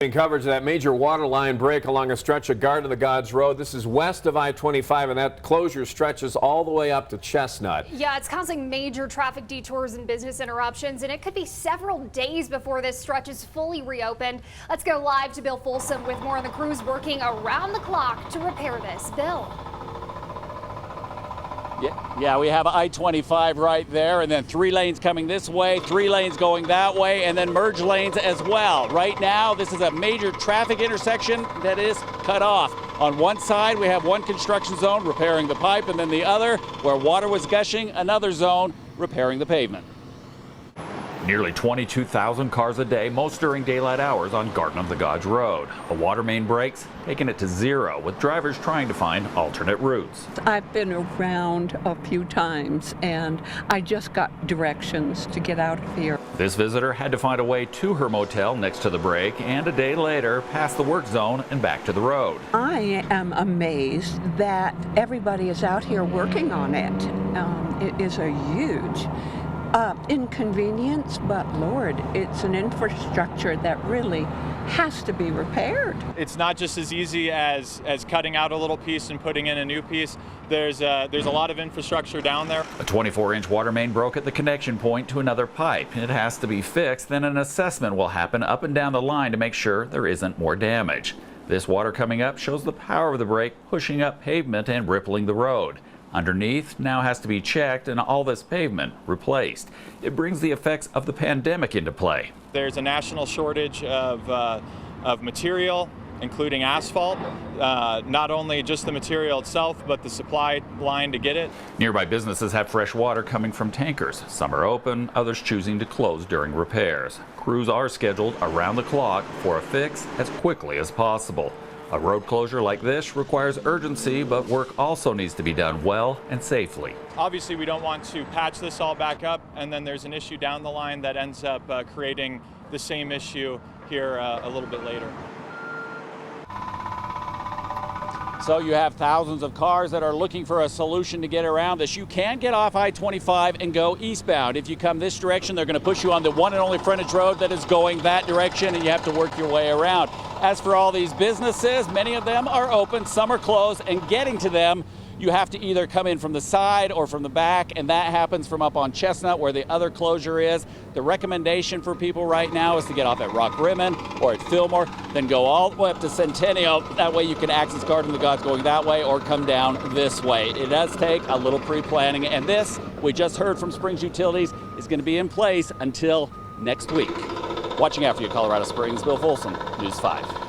Coverage of that major water line break along a stretch of Garden of the Gods Road. This is west of I-25, and that closure stretches all the way up to Chestnut. Yeah, it's causing major traffic detours and business interruptions, and it could be several days before this stretch is fully reopened. Let's go live to Bill Folsom with more on the crews working around the clock to repair this. Bill. Yeah, we have I-25 right there, and then 3 lanes coming this way, 3 lanes going that way, and then merge lanes as well. Right now, this is a major traffic intersection that is cut off. On one side, we have one construction zone repairing the pipe, and then the other, where water was gushing, another zone repairing the pavement. Nearly 22,000 cars a day, most during daylight hours on Garden of the Gods Road. A water main breaks, taking it to zero, with drivers trying to find alternate routes. I've been around a few times, and I just got directions to get out of here. This visitor had to find a way to her motel next to the break, and a day later, past the work zone and back to the road. I am amazed that everybody is out here working on it. It is a huge inconvenience, but Lord, it's an infrastructure that really has to be repaired. It's not just as easy as cutting out a little piece and putting in a new piece. There's a lot of infrastructure down there. A 24-inch water main broke at the connection point to another pipe. It has to be fixed, then an assessment will happen up and down the line to make sure there isn't more damage. This water coming up shows the power of the break pushing up pavement and rippling the road. Underneath now has to be checked and all this pavement replaced. It brings the effects of the pandemic into play. There's a national shortage of material, including asphalt. Not only just the material itself, but the supply line to get it. Nearby businesses have fresh water coming from tankers. Some are open, others choosing to close during repairs. Crews are scheduled around the clock for a fix as quickly as possible. A road closure like this requires urgency, but work also needs to be done well and safely. Obviously, we don't want to patch this all back up, and then there's an issue down the line that ends up creating the same issue here a little bit later. So you have thousands of cars that are looking for a solution to get around this. You can get off I-25 and go eastbound. If you come this direction, they're going to push you on the one and only frontage road that is going that direction, and you have to work your way around. As for all these businesses, many of them are open, some are closed, and getting to them, you have to either come in from the side or from the back, and that happens from up on Chestnut where the other closure is. The recommendation for people right now is to get off at Rock Rimmon or at Fillmore, then go all the way up to Centennial. That way you can access Garden of the Gods going that way or come down this way. It does take a little pre-planning, and this, we just heard from Springs Utilities, is going to be in place until next week. Watching out for you, Colorado Springs, Bill Folsom, News 5.